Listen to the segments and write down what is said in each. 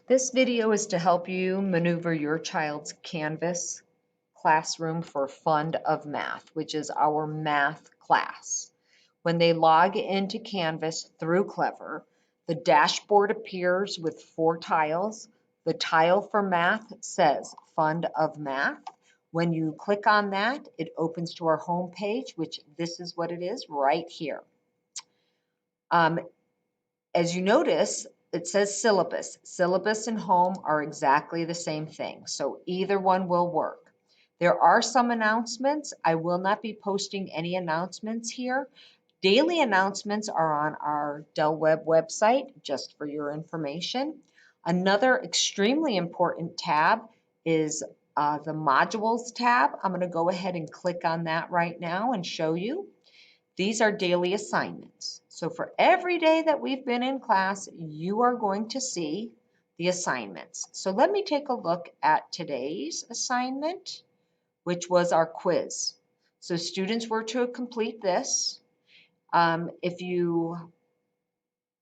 This video is to help you maneuver your child's Canvas classroom for Fund of Math, which is our math class. When they log into Canvas through Clever, the dashboard appears with 4 tiles. The tile for math says Fund of Math. When you click on that, it opens to our home page, which this is what it is right here. As you notice, it says syllabus. Syllabus and home are exactly the same thing, so either one will work. There are some announcements. I will not be posting any announcements here. Daily announcements are on our Del Webb website, just for your information. Another extremely important tab is the modules tab. I'm going to go ahead and click on that right now and show you. These are daily assignments. So for every day that we've been in class, you are going to see the assignments. So let me take a look at today's assignment, which was our quiz. So students were to complete this. If you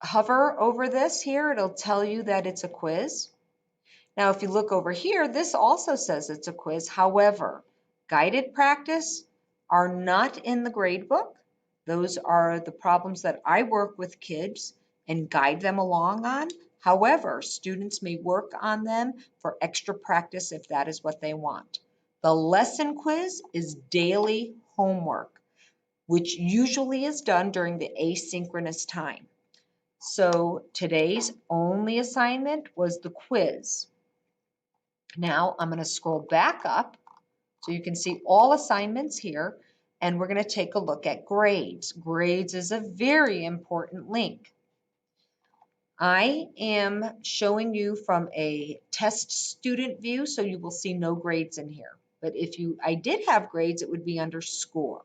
hover over this here, it'll tell you that it's a quiz. Now, if you look over here, this also says it's a quiz. However, guided practice are not in the grade book. Those are the problems that I work with kids and guide them along on. However, students may work on them for extra practice if that is what they want. The lesson quiz is daily homework, which usually is done during the asynchronous time. So today's only assignment was the quiz. Now I'm going to scroll back up so you can see all assignments here, and we're going to take a look at grades. Grades is a very important link. I am showing you from a test student view, so you will see no grades in here. But if I did have grades, it would be under score.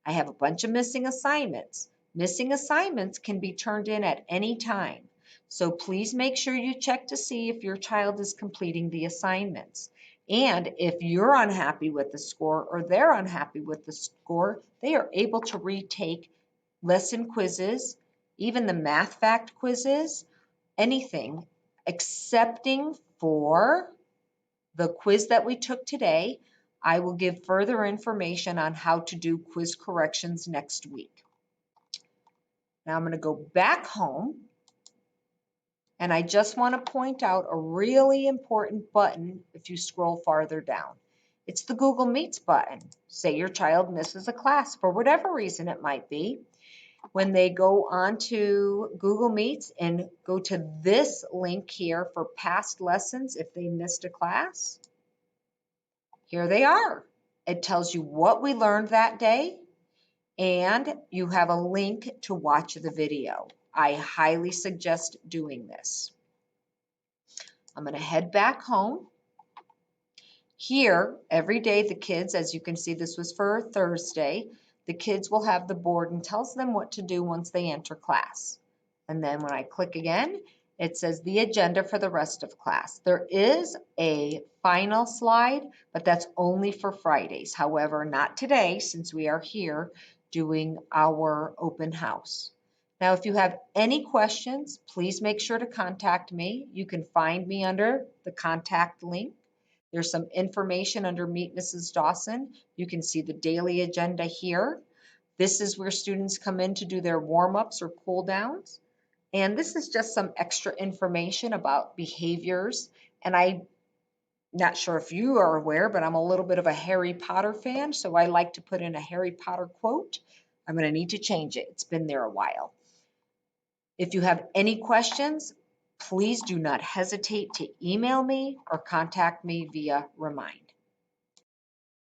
I have a bunch of missing assignments. Missing assignments can be turned in at any time. So please make sure you check to see if your child is completing the assignments. And if you're unhappy with the score or they're unhappy with the score, they are able to retake lesson quizzes, even the math fact quizzes, anything, excepting for the quiz that we took today. I will give further information on how to do quiz corrections next week. Now I'm going to go back home, and I just want to point out a really important button if you scroll farther down. It's the Google Meets button. Say your child misses a class for whatever reason it might be. When they go on to Google Meets and go to this link here for past lessons if they missed a class, here they are. It tells you what we learned that day, and you have a link to watch the video. I highly suggest doing this. I'm going to head back home. Here, every day the kids, as you can see, this was for Thursday, the kids will have the board and tells them what to do once they enter class. And then when I click again, it says the agenda for the rest of class. There is a final slide, but that's only for Fridays. However, not today since we are here doing our open house. Now, if you have any questions, please make sure to contact me. You can find me under the contact link. There's some information under Meet Mrs. Dawson. You can see the daily agenda here. This is where students come in to do their warm-ups or cool downs. And this is just some extra information about behaviors. And I'm not sure if you are aware, but I'm a little bit of a Harry Potter fan, so I like to put in a Harry Potter quote. I'm going to need to change it. It's been there a while. If you have any questions, please do not hesitate to email me or contact me via Remind.